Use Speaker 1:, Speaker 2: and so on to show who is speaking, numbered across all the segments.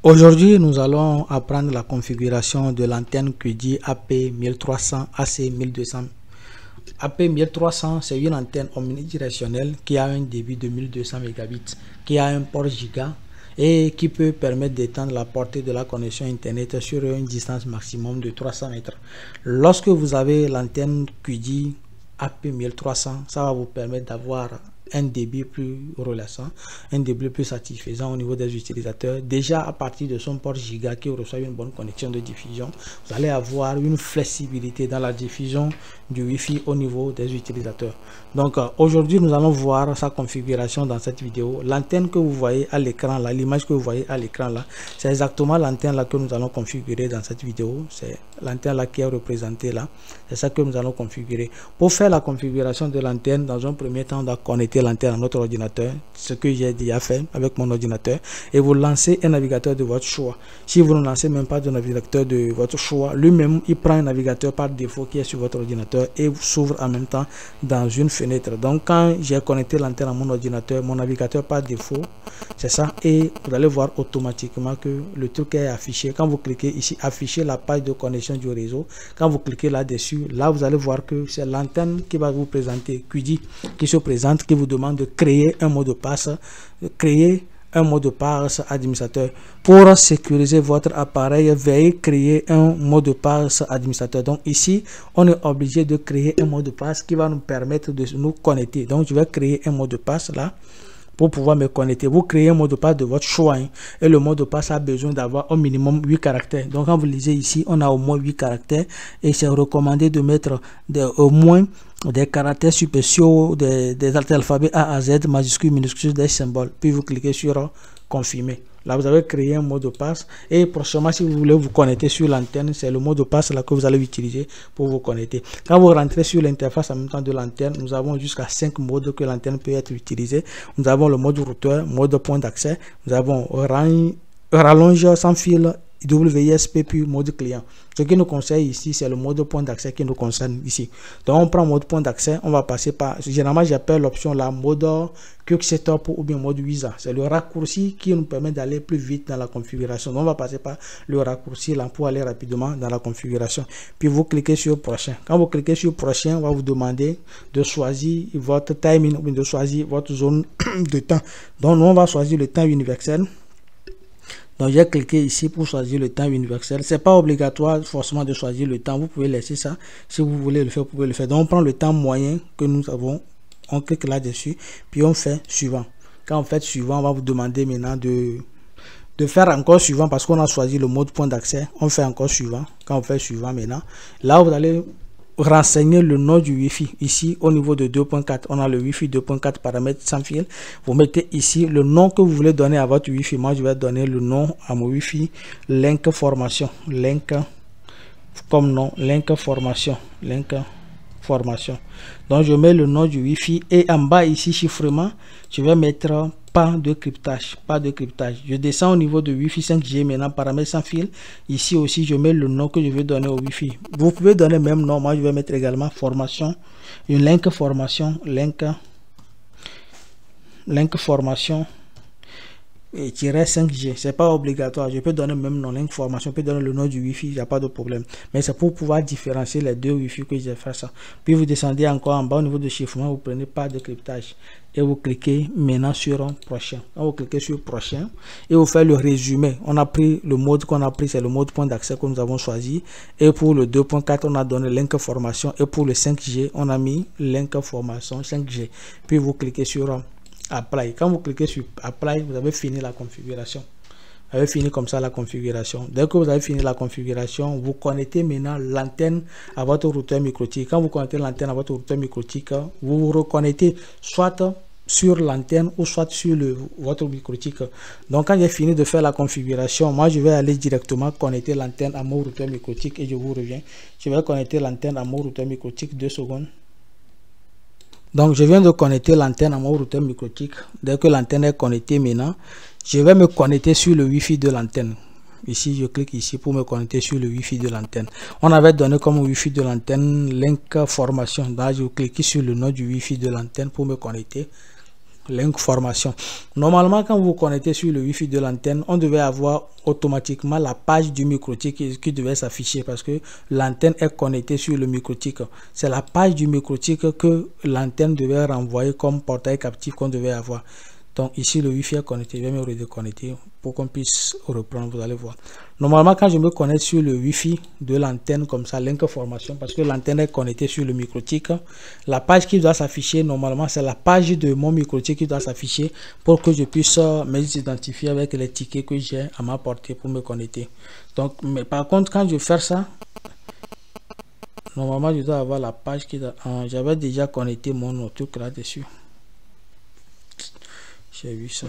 Speaker 1: Aujourd'hui, nous allons apprendre la configuration de l'antenne QD AP1300 AC1200. AP1300, c'est une antenne omnidirectionnelle qui a un débit de 1200 mégabits, qui a un port giga et qui peut permettre d'étendre la portée de la connexion internet sur une distance maximum de 300 mètres. Lorsque vous avez l'antenne QD AP1300, ça va vous permettre d'avoir un débit plus relaxant, un débit plus satisfaisant au niveau des utilisateurs. Déjà à partir de son port giga qui reçoit une bonne connexion de diffusion, vous allez avoir une flexibilité dans la diffusion du Wi-Fi au niveau des utilisateurs. Donc aujourd'hui nous allons voir sa configuration dans cette vidéo. L'antenne que vous voyez à l'écran là, l'image que vous voyez à l'écran là, c'est exactement l'antenne là que nous allons configurer dans cette vidéo. C'est l'antenne là qui est représentée là, c'est ça que nous allons configurer. Pour faire la configuration de l'antenne, dans un premier temps on doit connecter l'antenne à notre ordinateur, ce que j'ai déjà fait avec mon ordinateur, et vous lancez un navigateur de votre choix. Si vous ne lancez même pas de navigateur de votre choix, lui-même il prend un navigateur par défaut qui est sur votre ordinateur et s'ouvre en même temps dans une fenêtre. Donc quand j'ai connecté l'antenne à mon ordinateur, mon navigateur par défaut, c'est ça, et vous allez voir automatiquement que le truc est affiché. Quand vous cliquez ici, afficher la page de connexion du réseau, quand vous cliquez là-dessus, là vous allez voir que c'est l'antenne qui va vous présenter, QD, qui se présente, qui vous demande de créer un mot de passe, administrateur. Pour sécuriser votre appareil, veuillez créer un mot de passe administrateur. Donc ici, on est obligé de créer un mot de passe qui va nous permettre de nous connecter. Donc je vais créer un mot de passe là pour pouvoir me connecter. Vous créez un mot de passe de votre choix, hein, et le mot de passe a besoin d'avoir au minimum 8 caractères. Donc quand vous lisez ici, on a au moins 8 caractères et c'est recommandé de mettre au moins des caractères spéciaux, des alphabets A à Z, majuscules, minuscules, des symboles. Puis vous cliquez sur confirmer. Là, vous avez créé un mot de passe et prochainement, si vous voulez vous connecter sur l'antenne, c'est le mot de passe là que vous allez utiliser pour vous connecter. Quand vous rentrez sur l'interface en même temps de l'antenne, nous avons jusqu'à 5 modes que l'antenne peut être utilisée. Nous avons le mode routeur, mode point d'accès, nous avons rallonge sans fil, WISP puis mode client. Ce qui nous conseille ici, c'est le mode point d'accès qui nous concerne ici. Donc on prend mode point d'accès, on va passer par, généralement j'appelle l'option là mode quick setup ou bien mode visa. C'est le raccourci qui nous permet d'aller plus vite dans la configuration. Donc on va passer par le raccourci là pour aller rapidement dans la configuration. Puis vous cliquez sur prochain. Quand vous cliquez sur prochain, on va vous demander de choisir votre timing ou bien de choisir votre zone de temps. Donc nous on va choisir le temps universel. Donc j'ai cliqué ici pour choisir le temps universel. C'est pas obligatoire forcément de choisir le temps. Vous pouvez laisser ça. Si vous voulez le faire, vous pouvez le faire. Donc on prend le temps moyen que nous avons. On clique là-dessus. Puis on fait suivant. Quand on fait suivant, on va vous demander maintenant de faire encore suivant parce qu'on a choisi le mode point d'accès. On fait encore suivant. Quand on fait suivant maintenant, là vous allez renseigner le nom du Wi-Fi. Ici au niveau de 2.4, on a le Wi-Fi 2.4 paramètres sans fil. Vous mettez ici le nom que vous voulez donner à votre Wi-Fi. Moi je vais donner le nom à mon Wi-Fi link formation, link comme nom, link formation, link formation. Donc je mets le nom du Wi-Fi et en bas ici chiffrement, je vais mettre pas de cryptage, pas de cryptage. Je descends au niveau de Wi-Fi 5G maintenant, paramètres sans fil. Ici aussi, je mets le nom que je vais donner au Wi-Fi. Vous pouvez donner même nom. Moi, je vais mettre également formation, une link formation, link formation et -5G. C'est pas obligatoire. Je peux donner même nom, link formation, je peux donner le nom du Wi-Fi, il n'y a pas de problème. Mais c'est pour pouvoir différencier les deux Wi-Fi que j'ai fait ça. Puis vous descendez encore en bas au niveau de chiffrement, vous prenez pas de cryptage et vous cliquez maintenant sur prochain. Quand vous cliquez sur prochain et vous faites le résumé, on a pris le mode qu'on a pris, c'est le mode point d'accès que nous avons choisi. Et pour le 2.4, on a donné link formation et pour le 5G, on a mis link formation 5G. Puis vous cliquez sur Apply. Quand vous cliquez sur Apply, vous avez fini la configuration. Vous avez fini comme ça la configuration. Dès que vous avez fini la configuration, vous connectez maintenant l'antenne à votre routeur MikroTik. Quand vous connectez l'antenne à votre routeur MikroTik, vous vous reconnectez soit sur l'antenne ou soit sur votre MikroTik. Donc quand j'ai fini de faire la configuration, moi je vais aller directement connecter l'antenne à mon routeur MikroTik et je vous reviens. Je vais connecter l'antenne à mon routeur MikroTik, 2 secondes. Donc je viens de connecter l'antenne à mon routeur MikroTik. Dès que l'antenne est connectée maintenant, je vais me connecter sur le Wi-Fi de l'antenne. Ici, je clique ici pour me connecter sur le Wi-Fi de l'antenne. On avait donné comme Wi-Fi de l'antenne link formation. Là, je clique sur le nom du Wi-Fi de l'antenne pour me connecter. link formation. Normalement, quand vous vous connectez sur le Wi-Fi de l'antenne, on devait avoir automatiquement la page du microtik qui devait s'afficher parce que l'antenne est connectée sur le microtik. C'est la page du microtik que l'antenne devait renvoyer comme portail captif qu'on devait avoir. Donc ici le Wi-Fi est connecté, je vais me redéconnecter pour qu'on puisse reprendre, vous allez voir. Normalement quand je me connecte sur le Wi-Fi de l'antenne comme ça, link formation, parce que l'antenne est connectée sur le microtik, la page qui doit s'afficher normalement c'est la page de mon microtik qui doit s'afficher pour que je puisse m'identifier avec les tickets que j'ai à ma portée pour me connecter. Donc mais par contre quand je fais ça, normalement je dois avoir la page qui doit... j'avais déjà connecté mon truc là dessus. J'ai vu ça.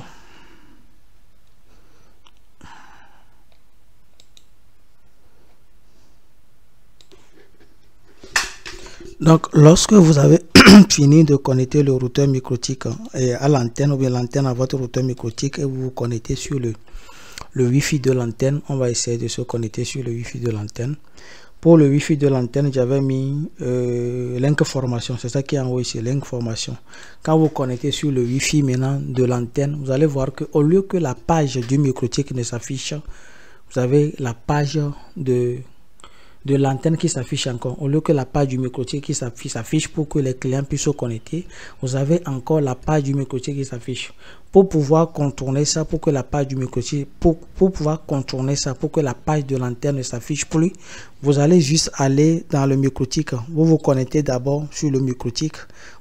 Speaker 1: Donc, lorsque vous avez fini de connecter le routeur microtik à l'antenne ou bien l'antenne à votre routeur microtik et vous vous connectez sur le Wi-Fi de l'antenne, on va essayer de se connecter sur le Wi-Fi de l'antenne. Pour le Wi-Fi de l'antenne, j'avais mis link formation. C'est ça qui est en haut ici, link formation. Quand vous connectez sur le Wi-Fi maintenant de l'antenne, vous allez voir que au lieu que la page du microtik ne s'affiche, vous avez la page de l'antenne qui s'affiche encore. Au lieu que la page du microtik qui s'affiche pour que les clients puissent se connecter, vous avez encore la page du microtik qui s'affiche. Pour pouvoir contourner ça, pour que la page du microtik, pour pouvoir contourner ça, pour que la page de l'antenne ne s'affiche plus, vous allez juste aller dans le microtik. Vous vous connectez d'abord sur le microtik.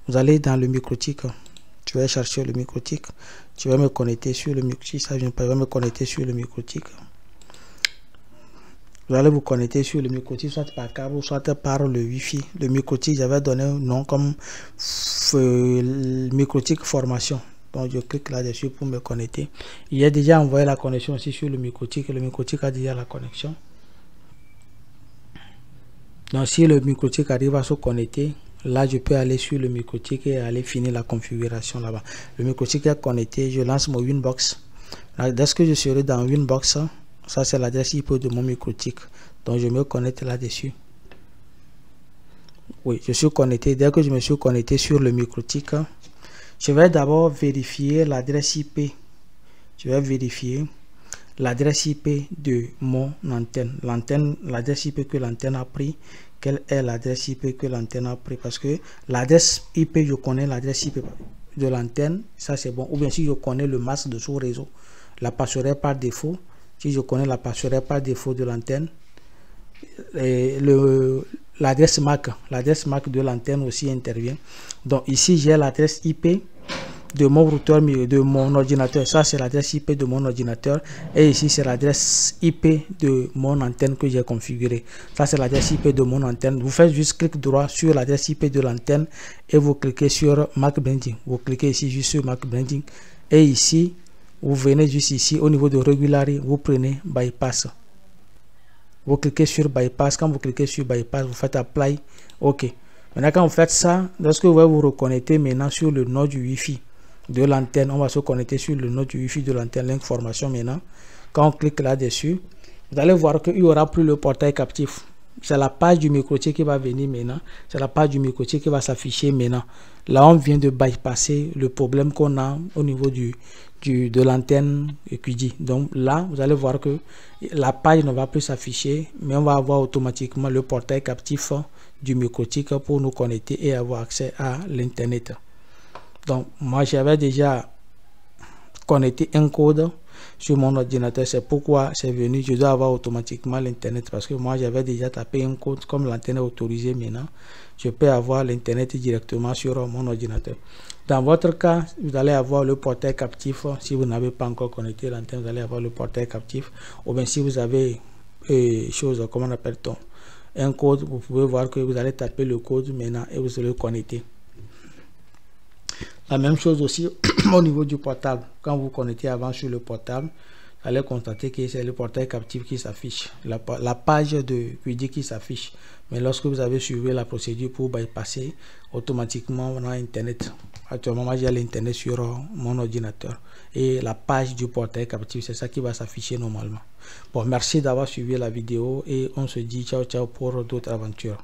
Speaker 1: Vous allez dans le microtik. Tu vas chercher le microtik. Tu vas me connecter sur le microtik. Ça vient pas, je vais me connecter sur le microtik. Vous allez vous connecter sur le microtik, soit par câble, soit par le Wi-Fi. Le microtik, j'avais donné un nom comme microtik formation. Donc je clique là-dessus pour me connecter. Il a déjà envoyé la connexion aussi sur le microtik. Le microtik a déjà la connexion. Donc si le microtik arrive à se connecter, là je peux aller sur le microtik et aller finir la configuration là-bas. Le microtik est connecté, je lance mon Winbox. Dès que je serai dans Winbox, ça c'est l'adresse IP de mon microtik. Donc je me connecte là-dessus. Oui, je suis connecté. Dès que je me suis connecté sur le microtik, je vais d'abord vérifier l'adresse IP. Je vais vérifier l'adresse IP de mon antenne. L'adresse IP que l'antenne a pris. Quelle est l'adresse IP que l'antenne a pris? Parce que l'adresse IP, je connais l'adresse IP de l'antenne. Ça c'est bon. Ou bien si je connais le masque de sous-réseau, la passerelle par défaut. Si je connais la passerelle par défaut de l'antenne, l'adresse MAC de l'antenne aussi intervient. Donc ici j'ai l'adresse IP de mon routeur, de mon ordinateur. Ça c'est l'adresse IP de mon ordinateur. Et ici c'est l'adresse IP de mon antenne que j'ai configuré. Ça c'est l'adresse IP de mon antenne. Vous faites juste clic droit sur l'adresse IP de l'antenne et vous cliquez sur MAC Blending. Vous cliquez ici juste sur MAC Blending. Et ici, vous venez juste ici au niveau de Regularity, vous prenez Bypass. Vous cliquez sur Bypass. Quand vous cliquez sur Bypass, vous faites Apply. OK. Maintenant, quand vous faites ça, lorsque vous vous reconnectez maintenant sur le node du Wi-Fi de l'antenne, on va se connecter sur le node du Wi-Fi de l'antenne, link formation maintenant. Quand on clique là-dessus, vous allez voir qu'il n'y aura plus le portail captif. C'est la page du microtik qui va venir maintenant. C'est la page du microtik qui va s'afficher maintenant. Là, on vient de bypasser le problème qu'on a au niveau de l'antenne QD. Donc là, vous allez voir que la page ne va plus s'afficher, mais on va avoir automatiquement le portail captif du microtik pour nous connecter et avoir accès à l'internet. Donc moi, j'avais déjà connecté un code sur mon ordinateur. C'est pourquoi c'est venu. Je dois avoir automatiquement l'internet parce que moi j'avais déjà tapé un code. Comme l'antenne est autorisée maintenant, je peux avoir l'internet directement sur mon ordinateur. Dans votre cas, vous allez avoir le portail captif. Si vous n'avez pas encore connecté l'antenne, vous allez avoir le portail captif. Ou bien si vous avez comment appelle-t-on, un code, vous pouvez voir que vous allez taper le code maintenant et vous allez connecter. La même chose aussi au niveau du portable. Quand vous connectez avant sur le portable, vous allez constater que c'est le portail captif qui s'affiche, la page de QD qui s'affiche. Mais lorsque vous avez suivi la procédure pour bypasser, automatiquement on a internet. Actuellement, moi j'ai l'internet sur mon ordinateur et la page du portail captif, c'est ça qui va s'afficher normalement. Bon, merci d'avoir suivi la vidéo et on se dit ciao ciao pour d'autres aventures.